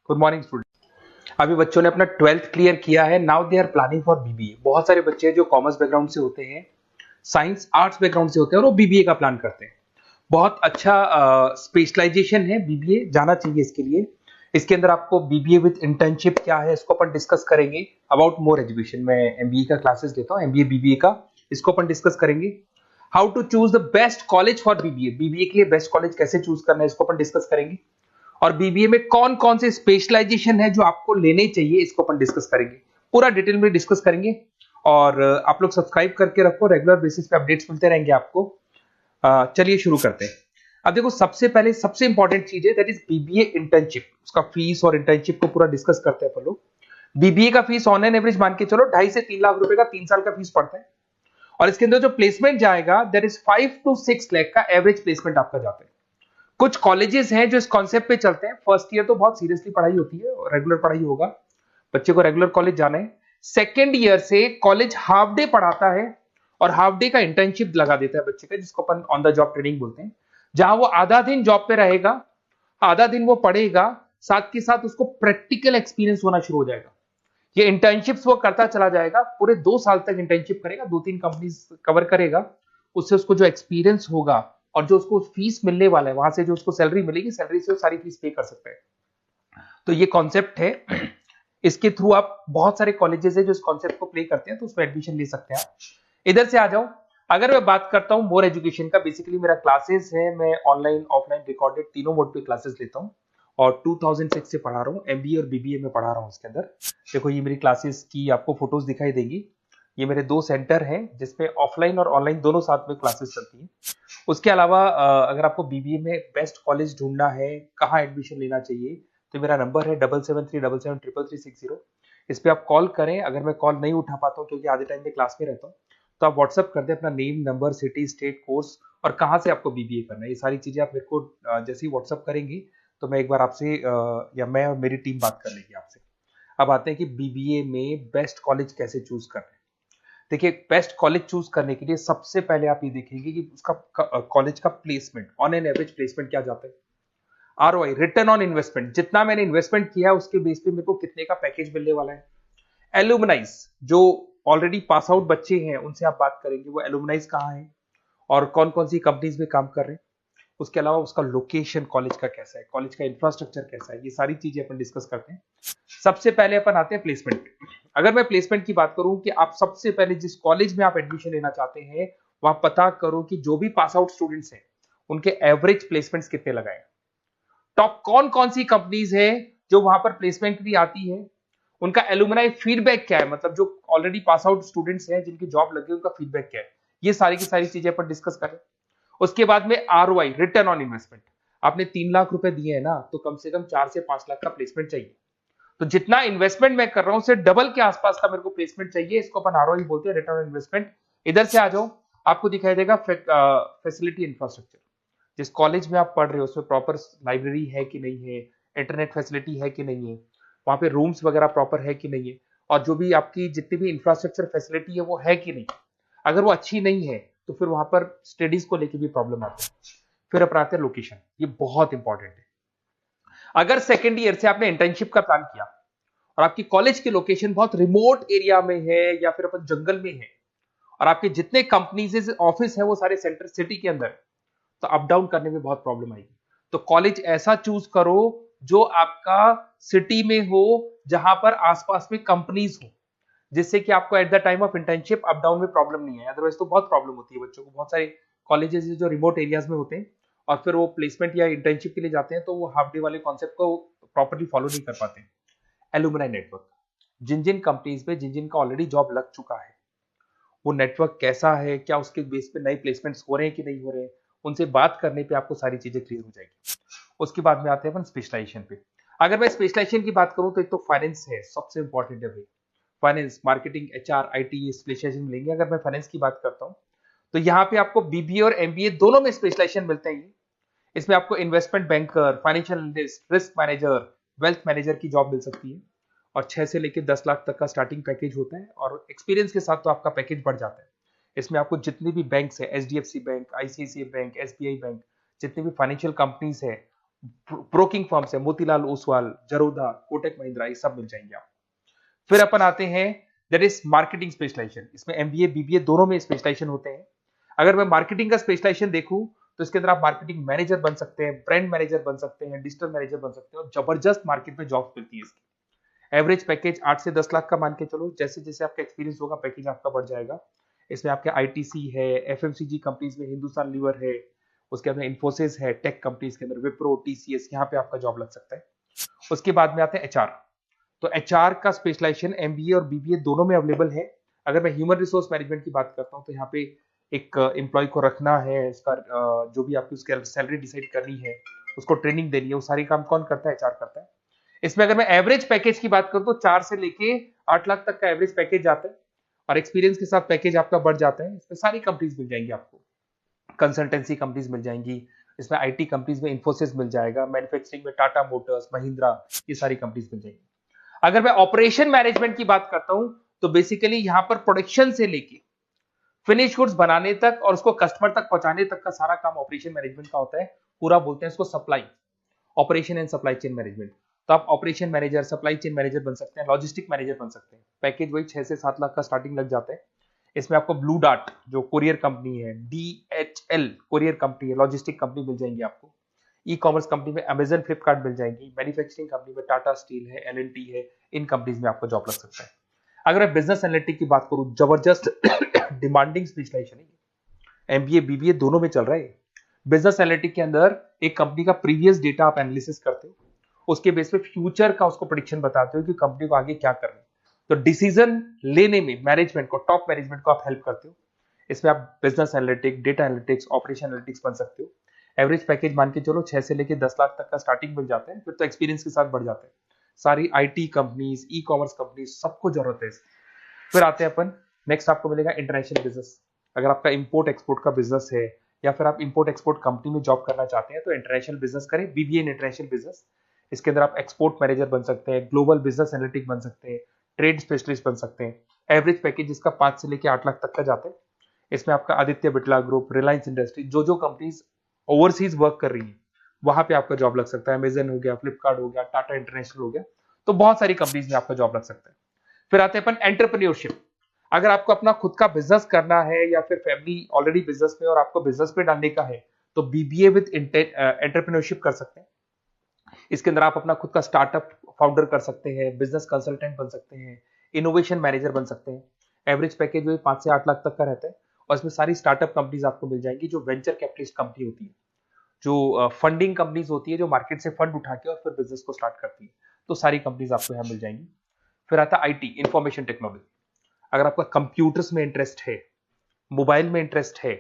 Good morning student. अभी बच्चों ने अपना 12th क्लियर किया है। Now they are planning for BBA. बहुत सारे बच्चे हैं जो कॉमर्स बैकग्राउंड से होते हैं, साइंस आर्ट्स बैकग्राउंड से होते हैं और वो बीबीए का प्लान करते हैं। बहुत अच्छा स्पेशलाइजेशन है बीबीए, जाना चाहिए इसके लिए। इसके अंदर आपको बीबीए विद इंटर्नशिप क्या है इसको अपन डिस्कस करेंगे। अबाउट मोर एजुकेशन, मैं एमबीए का क्लासेस लेता हूँ, एमबीए बीबीए का, इसको अपन डिस्कस करेंगे। How to choose the best college for BBA, BBA के लिए बेस्ट कॉलेज कैसे चूज करना है इसको अपन डिस्कस करेंगे। और बीबीए में कौन कौन से स्पेशलाइजेशन है जो आपको लेने चाहिए इसको अपन डिस्कस करेंगे, पूरा डिटेल में डिस्कस करेंगे। और आप लोग सब्सक्राइब करके रखो, रेगुलर बेसिस पे अपडेट्स मिलते रहेंगे आपको। चलिए शुरू करते हैं। अब देखो, सबसे पहले सबसे इंपॉर्टेंट चीज है दैट इज बीबीए इंटर्नशिप। उसका फीस और इंटर्नशिप को पूरा डिस्कस करते हैं अपन लोग। बीबीए का फीस ऑन एन एवरेज मान के चलो 2.5 से 3 लाख रुपए का 3 साल का फीस पड़ता है। और इसके अंदर जो प्लेसमेंट जाएगा दैट इज 5 to 6 लाख का एवरेज प्लेसमेंट आपका जाता है। कुछ कॉलेजेस हैं जो इस कॉन्सेप्ट पे चलते हैं। फर्स्ट ईयर तो बहुत सीरियसली पढ़ाई होती है, रेगुलर पढ़ाई होगा, बच्चे को रेगुलर कॉलेज जाना है। सेकेंड ईयर से कॉलेज हाफ डे पढ़ाता है और हाफ डे का इंटर्नशिप लगा देता है बच्चे का, जिसको अपन ऑन द जॉब ट्रेनिंग बोलते हैं, जहां वो आधा दिन जॉब पे रहेगा, आधा दिन वो पढ़ेगा, साथ के साथ उसको प्रैक्टिकल एक्सपीरियंस होना शुरू हो जाएगा। ये इंटर्नशिप्स वो करता चला जाएगा, पूरे 2 साल तक इंटर्नशिप करेगा, 2-3 कंपनीज कवर करेगा। उससे उसको जो एक्सपीरियंस होगा और जो उसको फीस मिलने वाला है, वहां से जो उसको सैलरी मिलेगी, सैलरी से वो सारी फीस पे कर सकता है। तो ये कॉन्सेप्ट है, इसके थ्रू आप बहुत सारे कॉलेजेस है जो इस कॉन्सेप्ट को प्ले करते हैं, तो उसमें एडमिशन ले सकते हैं आप। इधर से आ जाओ। अगर मैं बात करता हूं मोर एजुकेशन का, बेसिकली मेरा क्लासेस है, मैं ऑनलाइन ऑफलाइन रिकॉर्डेड तीनों मोड पे क्लासेस लेता हूं और 2006 से पढ़ा रहा हूं। एमबीए और बीबीए में पढ़ा रहा हूं। इसके अंदर देखो, ये मेरी क्लासेस की आपको फोटोज दिखाई देगी। ये मेरे 2 सेंटर हैं जिसपे ऑफलाइन और ऑनलाइन दोनों साथ में क्लासेस चलती हैं। उसके अलावा अगर आपको बीबीए में बेस्ट कॉलेज ढूंढना है, कहाँ एडमिशन लेना चाहिए, तो मेरा नंबर है 7737733360। इस पे आप कॉल करें। अगर मैं कॉल नहीं उठा पाता हूँ क्योंकि आधे टाइम में क्लास में रहता हूँ, तो आप व्हाट्सअप कर दें अपना name, number, city, state, course और कहाँ से आपको बीबीए करना है। ये सारी चीजें आप मेरे को जैसे ही व्हाट्सअप करेंगे तो मैं एक बार आपसे या मैं और मेरी टीम बात कर लेगी आपसे। अब आते हैं कि बीबीए में बेस्ट कॉलेज कैसे चूज करना है। देखिए, बेस्ट कॉलेज चूज करने के लिए सबसे पहले आप ये देखेंगे कि उसका कॉलेज का placement, on an average placement क्या जाता है। आरओआई, रिटर्न ऑन इन्वेस्टमेंट, जितना मैंने इन्वेस्टमेंट किया है उसके बेस पे मेरे को कितने का पैकेज मिलने वाला है। एलुमनाइज, जो ऑलरेडी पास आउट बच्चे हैं उनसे आप बात करेंगे, वो एलुमनाइज कहाँ है और कौन कौन सी कंपनीज में काम कर रहे हैं। उसके अलावा उसका लोकेशन कॉलेज का कैसा है, कॉलेज का इंफ्रास्ट्रक्चर कैसा है, ये सारी चीजें अपन डिस्कस करते हैं। सबसे पहले अपन आते हैं प्लेसमेंट पे। अगर मैं प्लेसमेंट की बात करूं कि आप सबसे पहले जिस कॉलेज में आप एडमिशन लेना चाहते हैं, वहां पता करो कि जो भी पास आउट स्टूडेंट्स हैं उनके एवरेज प्लेसमेंट्स कितने लगाए। टॉप कौन कौन सी कंपनीज है जो वहां पर प्लेसमेंट भी आती है, उनका एलुमनाई फीडबैक क्या है, मतलब जो ऑलरेडी पास आउट स्टूडेंट्स हैं जिनकी जॉब लगी उनका फीडबैक क्या है। ये सारी की सारी चीजें अपन डिस्कस करें। उसके बाद में आरओआई, रिटर्न ऑन इन्वेस्टमेंट। आपने 3 लाख रुपए दिए हैं ना, तो कम से कम 4 से 5 लाख का प्लेसमेंट चाहिए। तो जितना इन्वेस्टमेंट मैं कर रहा हूं उससे डबल के आसपास का मेरे को प्लेसमेंट चाहिए। इसको अपन आरओआई बोलते हैं, रिटर्न ऑन इन्वेस्टमेंट। इधर से आ जाओ, आपको दिखाई देगा फैसिलिटी इंफ्रास्ट्रक्चर। जिस कॉलेज में आप पढ़ रहे हो उसमें प्रॉपर लाइब्रेरी है कि नहीं है, इंटरनेट फैसिलिटी है कि नहीं है, वहां पे रूम्स वगैरह प्रॉपर है कि नहीं है, और जो भी आपकी जितनी भी इंफ्रास्ट्रक्चर फैसिलिटी है वो है कि नहीं। अगर वो अच्छी नहीं है तो फिर वहां पर स्टडीज को लेके भी प्रॉब्लम आती है। फिर अपन आते हैं लोकेशन, ये बहुत इंपॉर्टेंट है। अगर सेकेंड ईयर से आपने इंटर्नशिप का प्लान किया और आपकी कॉलेज की लोकेशन बहुत रिमोट एरिया में है या फिर अपन जंगल में है और आपके जितने कंपनीज ऑफिस है वो सारे सेंटर सिटी के अंदर, तो अप डाउन करने में बहुत प्रॉब्लम आएगी। तो कॉलेज ऐसा चूज करो जो आपका सिटी में हो, जहां पर आसपास में कंपनीज हो, जिससे कि आपको at the time of internship up down में प्रॉब्लम नहीं है। अदरवाइज तो बहुत प्रॉब्लम होती है बच्चों को। बहुत सारे कॉलेजेस जो रिमोट एरियाज में होते हैं और फिर वो प्लेसमेंट या इंटर्नशिप के लिए जाते हैं तो वो हाफ डे वाले कॉन्सेप्ट को प्रॉपर्ली फॉलो नहीं कर पाते। एलुमनाई नेटवर्क, जिन जिन कंपनीज में जिन जिन का ऑलरेडी जॉब लग चुका है, वो नेटवर्क कैसा है, क्या उसके बेस पे नए प्लेसमेंट्स हो रहे हैं कि नहीं हो रहे हैं, उनसे बात करने पे आपको सारी चीजें क्लियर हो जाएगी। उसके बाद में आते हैं अपन स्पेशलाइजेशन पे। अगर मैं स्पेशलाइजेशन की बात करूं तो एक तो फाइनेंस है, सबसे इंपॉर्टेंट है भाई। Finance, marketing, HR, IT specialisation मिलेंगे। अगर मैं फाइनेंस की बात करता हूं तो यहाँ पे आपको बीबीए और एमबीए दोनों में स्पेशलाइजेशन मिलते हैं। इसमें आपको investment banker, financial analyst, risk manager, wealth manager की जॉब मिल सकती है और 6 से लेकर 10 लाख तक का स्टार्टिंग पैकेज होता है और एक्सपीरियंस के साथ तो आपका पैकेज बढ़ जाता है। इसमें आपको जितनी भी बैंक्स है, HDFC bank, ICICI bank, SBI bank, जितनी भी फाइनेंशियल कंपनीज है, ब्रोकिंग फर्म्स है, मोतीलाल ओसवाल, जरोधा, कोटक महिंद्रा, ये सब मिल जाएंगे आप। फिर अपन आते हैं दैट इज मार्केटिंग स्पेशलाइजेशन। इसमें एमबीए बीबीए दोनों में स्पेशलाइजेशन होते हैं। अगर मैं मार्केटिंग का स्पेशलाइजेशन देखूं तो इसके अंदर आप मार्केटिंग मैनेजर बन सकते हैं, ब्रांड मैनेजर बन सकते हैं, डिजिटल मैनेजर बन सकते हैं, और जबरदस्त मार्केट में जॉब मिलती है इसकी। एवरेज पैकेज 8 से 10 लाख का मान के चलो, जैसे जैसे आपका एक्सपीरियंस होगा पैकेज आपका बढ़ जाएगा। इसमें आपके आईटीसी है, एफएमसीजी कंपनीज में हिंदुस्तान लीवर है, उसके अंदर इन्फोसिस है, टेक कंपनीज के अंदर विप्रो, टीसीएस, यहाँ पे आपका जॉब लग सकता है। उसके बाद में आते हैं एचआर। तो एचआर का स्पेशलाइजेशन एमबीए और बीबीए दोनों में अवेलेबल है। अगर मैं ह्यूमन रिसोर्स मैनेजमेंट की बात करता हूँ तो यहाँ पे एक एम्प्लॉय को रखना है, उसका जो भी आपकी उसकी सैलरी डिसाइड करनी है, उसको ट्रेनिंग देनी है, वो सारी काम कौन करता है? एचआर करता है। इसमें अगर मैं एवरेज पैकेज की बात करूं तो 4 से लेके 8 लाख तक का एवरेज पैकेज जाता है, और एक्सपीरियंस के साथ पैकेज आपका बढ़ जाता है। इसमें सारी कंपनीज मिल जाएंगी आपको, कंसल्टेंसी कंपनीज मिल जाएंगी, इसमें आईटी कंपनीज में इन्फोसिस मिल जाएगा, मैन्युफैक्चरिंग में टाटा मोटर्स, महिंद्रा, ये सारी कंपनीज मिल जाएंगी। अगर मैं ऑपरेशन मैनेजमेंट की बात करता हूं तो बेसिकली यहां पर प्रोडक्शन से लेके फिनिश गुड्स बनाने तक और उसको कस्टमर तक पहुंचाने तक का सारा काम ऑपरेशन मैनेजमेंट का होता है। पूरा बोलते हैं इसको supply, operation and supply chain management. तो आप operation manager, supply chain manager बन सकते हैं, लॉजिस्टिक मैनेजर बन सकते हैं। पैकेज वही 6 से 7 लाख का स्टार्टिंग लग जाता है। इसमें आपको ब्लू डार्ट जो कोरियर कंपनी है, डीएचएल कोरियर कंपनी है, लॉजिस्टिक कंपनी मिल जाएंगी आपको। ई कॉमर्स कंपनी में अमेजन, फ्लिपकार्ट मिल जाएंगी। मैन्युफैक्चरिंग कंपनी में टाटा स्टील है, एलएनटी है, इन कंपनीज में आपको जॉब लग सकता है। अगर मैं बिजनेस एनालिटिक की बात करूं, जबरदस्त डिमांडिंग स्पेशलाइजेशन है, एमबीए बीबीए दोनों में चल रहा है। बिजनेस एनालिटिक के अंदर एक कंपनी का प्रीवियस डेटा आप एनालिसिस करते हो, उसके बेस पे फ्यूचर का उसको प्रेडिक्शन बताते हो कि कंपनी को आगे क्या करना है। तो डिसीजन लेने में मैनेजमेंट को, टॉप मैनेजमेंट को आप हेल्प करते हो। इसमें आप business analytic, data analytics, operation analytics बन सकते हो। एवरेज पैकेज मान के चलो 6 से लेके 10 लाख तक का स्टार्टिंग मिल जाता है, फिर तो एक्सपीरियंस के साथ बढ़ जाता है। सारी IT companies, e commerce companies, सबको जरूरत है। फिर आते हैं अपन, नेक्स्ट आपको मिलेगा इंटरनेशनल बिजनेस। अगर आपका इंपोर्ट एक्सपोर्ट का बिजनेस है या फिर आप इंपोर्ट एक्सपोर्ट कंपनी में जॉब करना चाहते हैं तो इंटरनेशनल बिजनेस करें, बीबीए इन इंटरनेशनल बिजनेस। इसके अंदर आप एक्सपोर्ट मैनेजर बन सकते हैं, ग्लोबल बिजनेस एनालिटिक बन सकते हैं, ट्रेड स्पेशलिस्ट बन सकते हैं। एवरेज पैकेज इसका 5 से लेकर 8 लाख तक का जाता है। इसमें आपका आदित्य बिरला ग्रुप, रिलायंस इंडस्ट्री, जो कंपनीज ओवरसीज वर्क कर रही है वहां पे आपका जॉब लग सकता है। अमेजन हो गया, फ्लिपकार्ट हो गया, टाटा इंटरनेशनल हो गया, तो बहुत सारी कंपनीज में आपका जॉब लग सकता है। फिर आते हैं अपन एंटरप्रेन्योरशिप। अगर आपको अपना खुद का बिजनेस करना है या फिर फैमिली ऑलरेडी बिजनेस में और आपको बिजनेस पे डालने का है तो बीबीए विद एंटरप्रेन्योरशिप कर सकते हैं। इसके अंदर आप अपना खुद का स्टार्टअप फाउंडर कर सकते हैं, बिजनेस कंसल्टेंट बन सकते हैं, इनोवेशन मैनेजर बन सकते हैं। एवरेज पैकेज वही 5 से 8 लाख तक का रहता है, और इसमें सारी स्टार्टअप कंपनीज आपको मिल जाएंगी जो वेंचर कैपिटलिस्ट कंपनी होती है, जो फंडिंग कंपनीज होती है, जो मार्केट से फंड उठा के और फिर बिजनेस को स्टार्ट करती है। तो सारी कंपनीज आपको यहाँ मिल जाएंगी। फिर आता है आईटी, इंफॉर्मेशन टेक्नोलॉजी। अगर आपका कंप्यूटर्स में इंटरेस्ट है, मोबाइल में इंटरेस्ट है,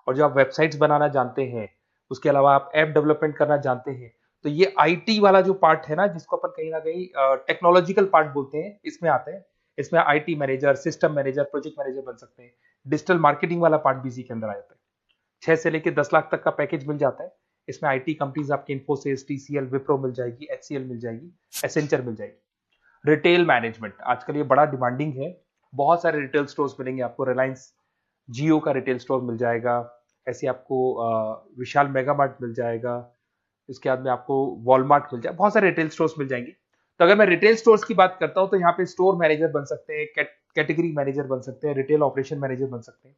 और जो आप वेबसाइट्स बनाना जानते हैं, उसके अलावा आप ऐप डेवलपमेंट करना जानते हैं, तो ये आईटी वाला जो पार्ट है ना, जिसको अपन कहीं ना कहीं टेक्नोलॉजिकल पार्ट बोलते हैं, इसमें आते हैं। इसमें IT manager, system manager, project manager बन सकते हैं। डिजिटल मार्केटिंग वाला पार्ट भी इसी के अंदर आ जाता है। 6 से लेकर 10 लाख तक का पैकेज मिल जाता है। इसमें आईटी कंपनीज आपकी इन्फोसिस, टीसीएल, विप्रो मिल जाएगी, एचसीएल मिल जाएगी, एसेंचर मिल जाएगी। रिटेल मैनेजमेंट आजकल ये बड़ा डिमांडिंग है। बहुत सारे रिटेल स्टोर्स मिलेंगे आपको, रिलायंस जियो का रिटेल स्टोर मिल जाएगा, ऐसे आपको विशाल मेगा मार्ट मिल जाएगा, इसके बाद में आपको वॉलमार्ट मिल जाएगा, बहुत सारे रिटेल स्टोर्स मिल जाएंगे। तो अगर मैं रिटेल स्टोर्स की बात करता हूं तो यहाँ पे स्टोर मैनेजर बन सकते हैं, कैटेगरी मैनेजर बन सकते हैं, रिटेल ऑपरेशन मैनेजर बन सकते हैं।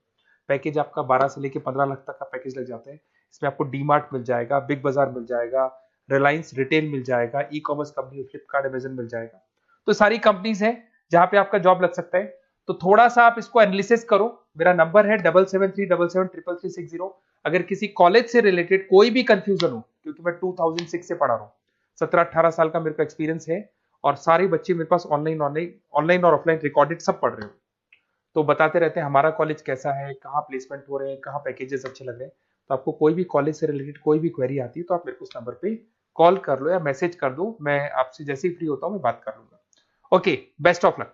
पैकेज आपका 12 से लेकर 15 लाख तक का पैकेज लग जाता है। इसमें आपको डी मार्ट मिल जाएगा, बिग बाजार मिल जाएगा, रिलायंस रिटेल मिल जाएगा, e commerce company Flipkart, Amazon मिल जाएगा। तो सारी कंपनीज है जहां पे आपका जॉब लग सकता है। तो थोड़ा सा आप इसको एनालिसिस करो। मेरा नंबर है 7737733360। अगर किसी कॉलेज से रिलेटेड कोई भी कंफ्यूजन हो, क्योंकि मैं 2006 से पढ़ा रहा हूँ, 17-18 साल का मेरे को एक्सपीरियंस है, और सारे बच्चे मेरे पास ऑनलाइन और ऑफलाइन रिकॉर्डेड सब पढ़ रहे हो, तो बताते रहते हैं हमारा कॉलेज कैसा है, कहाँ प्लेसमेंट हो रहे हैं, कहाँ पैकेजेस अच्छे लग रहे हैं। तो आपको कोई भी कॉलेज से रिलेटेड कोई भी क्वेरी आती है तो आप मेरे को उस नंबर पे कॉल कर लो या मैसेज कर दो, मैं आपसे जैसे ही फ्री होता हूँ मैं बात कर लूंगा। Okay, best of luck.